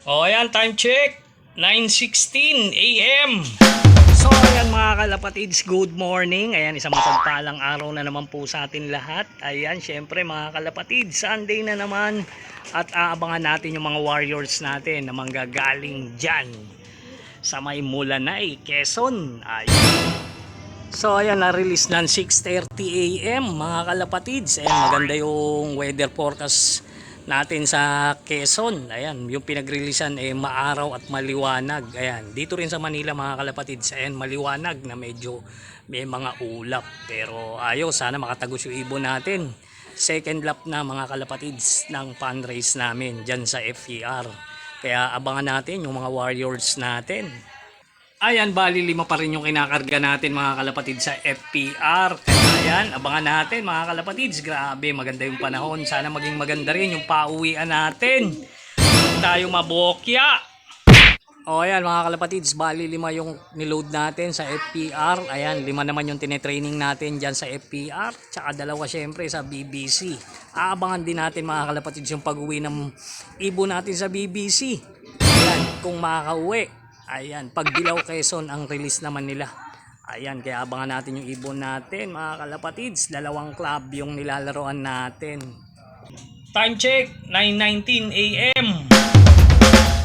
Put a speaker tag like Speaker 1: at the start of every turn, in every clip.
Speaker 1: O ayan, time check. 9:16 AM. So ayan mga kalapatids, good morning. Ayan, isang mapagpalang araw na naman po sa atin lahat. Ayan, syempre mga kalapatids, Sunday na naman. At aabangan natin yung mga warriors natin na manggagaling dyan sa may Mulanay, Quezon. Ayan. So ayan, na-release ng 6:30 AM mga kalapatids. Ayan, maganda yung weather forecast natin sa Quezon. Ayan, yung pinag-releasean maaraw at maliwanag. Ayan, dito rin sa Manila mga kalapatids, ayan, maliwanag na medyo may mga ulap. Pero ayos, sana makatagos yung ibon natin. Second lap na mga kalapatids ng fundraise namin dyan sa FER. Kaya abangan natin yung mga warriors natin. Ayan, bali 5 pa rin yung kinakarga natin mga kalapatids sa FPR. Ayan, abangan natin mga kalapatids. Grabe, maganda yung panahon. Sana maging maganda rin yung pauwian natin. Huwag tayo mabokya. O ayan mga kalapatids, bali 5 yung niload natin sa FPR. Ayan, 5 naman yung tinetraining natin dyan sa FPR. Tsaka 2 syempre sa BBC. Aabangan din natin mga kalapatids yung pag-uwi ng ibon natin sa BBC. Ayan, kung makakauwi. Ayan, pag Dilaw Quezon ang release naman nila. Ayan, kaya abangan natin yung ibon natin mga kalapatids. 2 club yung nilalaroan natin. Time check, 9:19 AM.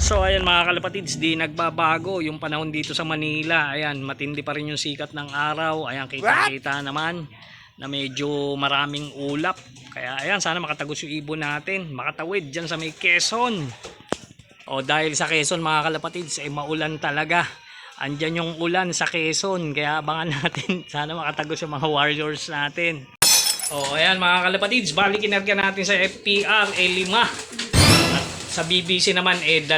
Speaker 1: So ayan mga kalapatids, di nagbabago yung panahon dito sa Manila. Ayan, matindi pa rin yung sikat ng araw. Ayan, kita-kita naman na medyo maraming ulap. Kaya ayan, sana makatagos yung ibon natin. Makatawid dyan sa may Quezon. O dahil sa Quezon mga kalapatids maulan talaga. Andyan yung ulan sa Quezon. Kaya abangan natin. Sana makatagos yung mga warriors natin. O ayan mga kalapatids, bali kinarga natin sa FPR 5. At sa BBC naman 2.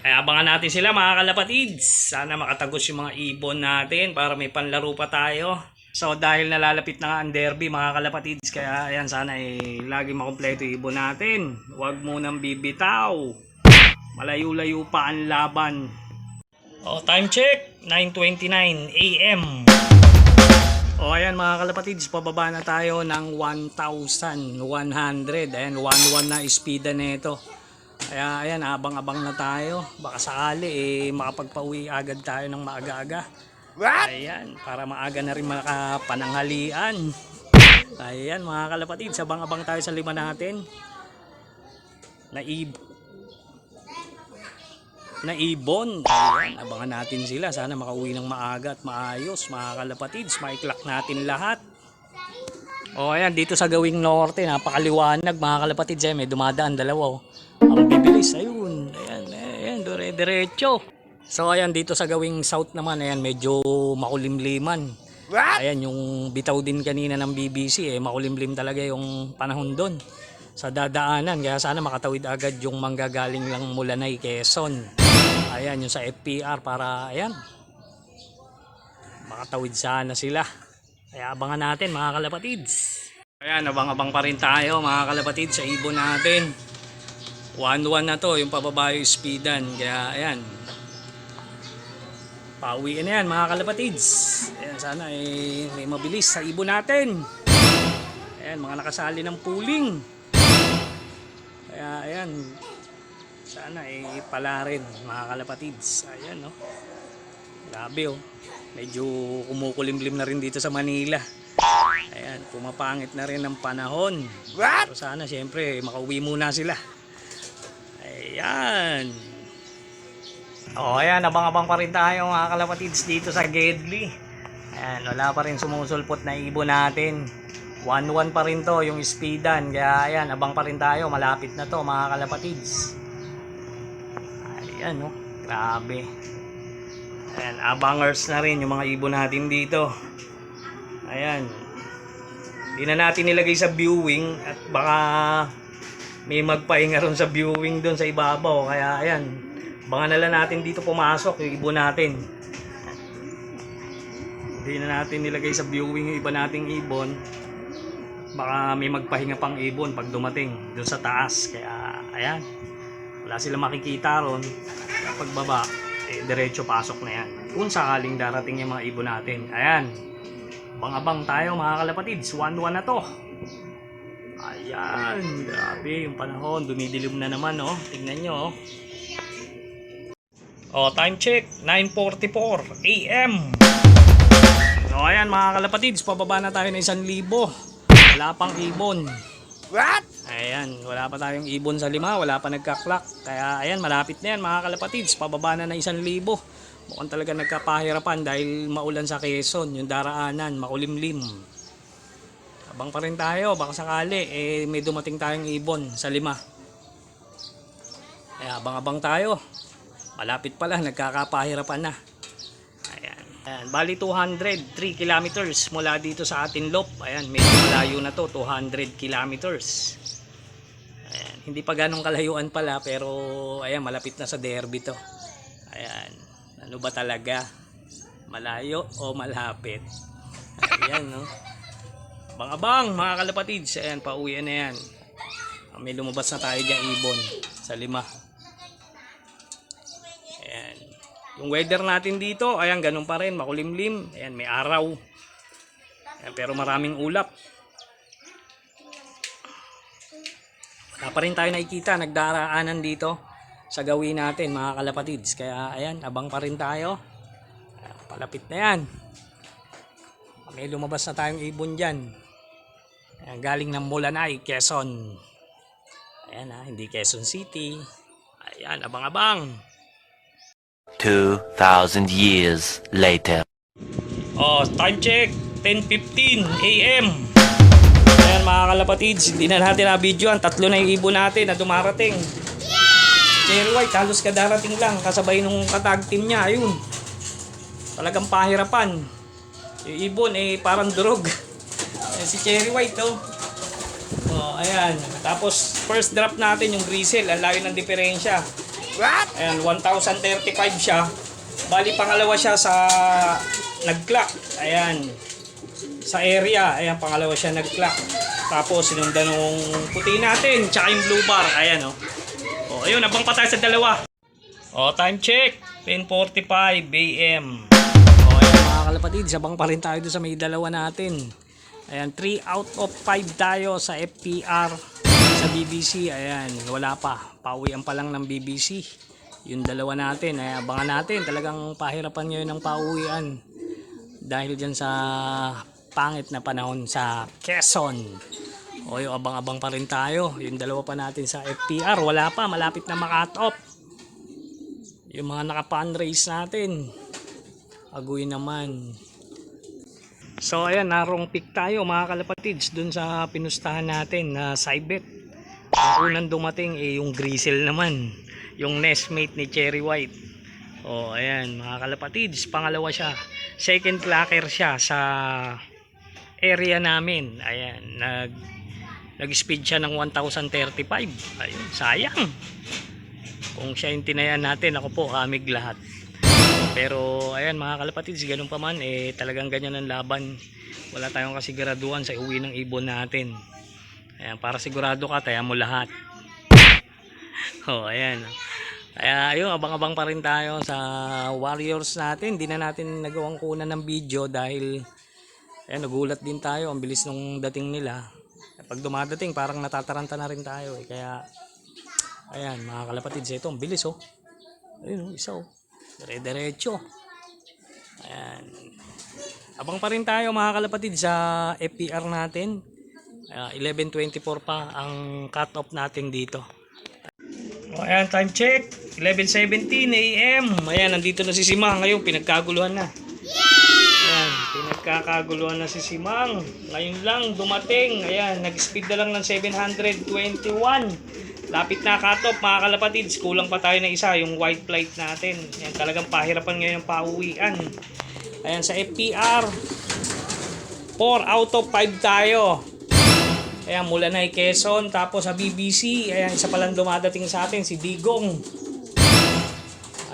Speaker 1: Kaya abangan natin sila mga kalapatids. Sana makatagos yung mga ibon natin para may panlaro pa tayo. So dahil nalalapit na nga ang derby mga kalapatids, kaya ayan, sana lagi makumpleto yung ibon natin. Huwag munang bibitaw. Malayo-layo pa ang laban. O time check, 9:29 AM. O ayan mga kalapatids, pababa na tayo ng 1,100. Ayan, 1-1 na speeda nito. Kaya ayan, abang-abang na tayo. Baka sakali makapagpauwi agad tayo ng maaga-aga. Ayan, para maaga na rin makapananghalian. Ayan mga kalapatids, abang-abang tayo sa 5 natin. Na ibon. Ayan, abangan natin sila. Sana makauwi ng maaga at maayos mga kalapatids. Maiklak natin lahat. O ayan, dito sa Gawing Norte, napakaliwanag mga kalapatids. May dumadaan 2. Ang bibilis, ayun. Ayan, dire-diretso. So ayan, dito sa Gawing South naman, ayan, medyo makulimliman. Ayan, yung bitaw din kanina ng BBC, makulimlim talaga yung panahon doon sa dadaanan. Kaya sana makatawid agad yung manggagaling lang Mulanay, Quezon. Ayan, yung sa FPR para, ayan, makatawid sana sila. Kaya abangan natin mga kalapatids. Ayan, abang-abang pa rin tayo mga kalapatids sa ibon natin. 1-1 na to, yung pababa yung speedan. Kaya ayan, pauwiin na yan mga kalapatids. Ayan, sana may mabilis sa ibon natin. Ayan, mga nakasali ng pooling. Kaya ayan, sana pala rin mga kalapatids. Ayan, no, grabe oh, medyo kumukulimlim na rin dito sa Manila. Ayan, pumapangit na rin ang panahon. Pero sana syempre makauwi muna sila. Ayan. O ayan, abang-abang pa rin tayo mga kalapatids dito sa Gedli. Ayan, wala pa rin sumusulpot na ibon natin. 1-1 pa rin to yung speedan. Kaya ayan, abang pa rin tayo. Malapit na to mga kalapatids. Ayan, no, grabe. Ayan, abangers na rin yung mga ibon natin dito. Ayan, di na natin nilagay sa viewing at baka may magpahinga ron sa viewing doon sa ibabaw. Kaya ayan, baka na lang natin dito pumasok yung ibon natin. Hindi na natin nilagay sa viewing yung iba nating ibon. Baka may magpahinga pang ibon pag dumating doon sa taas. Kaya ayan, wala sila makikita ron. Kaya pagbaba, diretso pasok na yan. Kung sakaling darating yung mga ibon natin. Ayan, abang-abang tayo mga kalapatids. 1-1 na to. Ayan, grabe yung panahon. Dumidilim na naman, oh. Tingnan nyo, oh. Oh, time check, 9:44 AM. So, ayan mga kalapatids, pababa na tayo ng 1,000. Wala pang ibon.
Speaker 2: What?
Speaker 1: Ayan, wala pa tayong ibon sa 5, wala pa nagka-clock. Kaya ayan, malapit na yan mga kalapatids, pababa na ng 1,000. Mukhang talaga nagkapahirapan dahil maulan sa Quezon, yung daraanan, makulimlim. Abang pa rin tayo, baka sakali, may dumating tayong ibon sa 5. Kaya abang-abang tayo. Malapit pa lang, nagkakapahirapan na. Ayan. Ayan. Bali 203 kilometers mula dito sa Atinlop. Ayan, medyo malayo na to, 200 kilometers. Ayan. Hindi pa ganong kalayuan pala, pero ayan, malapit na sa Derby to. Ayan. Ano ba talaga? Malayo o malapit? Ayan, no? Abang-abang, mga kalapatids. Ayan, pauwian na yan. May lumabas na tayo dyan ibon sa 5. Ayan. Yung weather natin dito, ayan, ganun pa rin, makulimlim. Ayan, may araw. Ayan, pero maraming ulap. Wala pa rin tayo nakikita, nagdaraanan dito sa gawin natin, mga kalapatids. Kaya, ayan, abang pa rin tayo. Ayan, palapit na yan. May lumabas na tayong ibon dyan. Ayan, galing ng Mulanay, Quezon. Ayan ha, hindi Quezon City. Ayan, abang-abang.
Speaker 3: 2,000 years later.
Speaker 1: Oh, time check, 10:15 AM. Ayan mga kalapatids, hindi na natin na-videoan. 3 na yung ibon natin na dumarating. Si Cherry White, halos kadarating lang. Kasabay nung katag team niya, ayun. Talagang pahirapan. Yung ibon, parang durog. Ayan, si Cherry White, oh. Oh, ayan. Tapos, first drop natin yung Grisel. Ang layo ng diferensya.
Speaker 2: What?
Speaker 1: Ayan, 1,035 siya. Bali, pangalawa siya sa nag-clock. Ayan. Sa area. Ayan, pangalawa siya nag-clock. Tapos, sinundan nung puti natin. Tsaka yung blue bar. Ayan, oh. Oh, ayun, abang pa tayo sa 2. Oh, time check. 10:45 AM. Oh, ayan, mga kalapatids. Abang pa rin tayo doon sa may 2 natin. Ayan, 3 out of 5 tayo sa FPR. Sa BBC, ayan, wala pa. Pauwian pa lang ng BBC. Yung 2 natin, ay abangan natin. Talagang pahirapan ngayon ng pauwian. Dahil dyan sa pangit na panahon sa Quezon. O yung abang-abang pa rin tayo. Yung 2 pa natin sa FPR, wala pa. Malapit na maka-cut off. Yung mga naka-fundraise natin. Aguy naman. So ayan, narong pick tayo mga kalapatids dun sa pinustahan natin na Cybet. Ang unang dumating yung Grisel naman, yung nestmate ni Cherry White. Oh, ayan mga kalapatids, pangalawa siya. Second clacker siya sa area namin. Ayan, nag-speed siya ng 1,035. Ayun, sayang. Kung siya yung tinayan natin, ako po, kamig lahat. Pero ayan mga kalapatids, ganun pa man, talagang ganyan ang laban. Wala tayong kasiguraduhan sa uwi ng ibon natin. Ayan, para sigurado ka, taya mo lahat. Oh, ayan. Kaya ayun, abang-abang pa rin tayo sa Warriors natin. Hindi na natin nagawang kunan ng video dahil ayan, nagulat din tayo. Ang bilis nung dating nila. Pag dumadating, parang natataranta na rin tayo. Kaya, ayan, mga kalapatids, ito, ang bilis, oh. Ayun, isa, oh. Dire-diretso. Ayan. Abang pa rin tayo, mga kalapatids, sa FPR natin. 11:24 pa ang cut off natin dito. O, ayan, time check, 11:17 AM. Ayan, nandito na si Simang. Ngayon, pinagkaguluhan na. Ayan, pinagkakaguluhan na si Simang. Ngayon lang, dumating. Ayan, nag-speed na lang ng 721. Lapit na cut off, mga kalapatids. Kulang pa tayo na isa, yung white flight natin. Ayan, talagang pahirapan ngayon ang pauwian. Ayan, sa FPR, 4 out of 5 tayo. Ayan, Mulanay, Quezon. Tapos sa BBC, ayan, isa palang dumadating sa atin, si Digong.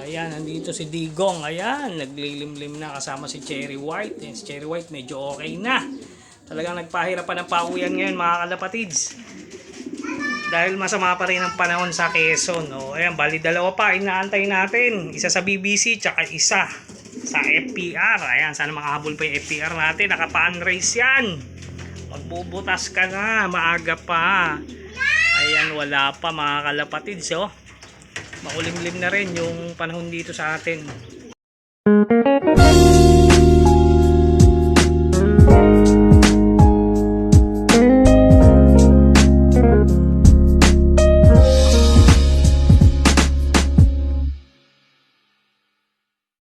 Speaker 1: Ayan, nandito si Digong. Ayan, naglilimlim na kasama si Cherry White. Ayan, si Cherry White medyo okay na. Talagang nagpahirapan ng pauwian ngayon, mga kalapatids. Dahil masama pa rin ang panahon sa Quezon. O, ayan, bali 2 pa, inaantay natin. Isa sa BBC, tsaka isa sa FPR. Ayan, sana makahabol pa yung FPR natin. Naka-fundraise yan. O, Magbubutas ka na, maaga pa. Ayan, wala pa mga kalapatids, oh. Makulimlim na rin yung panahon dito sa atin.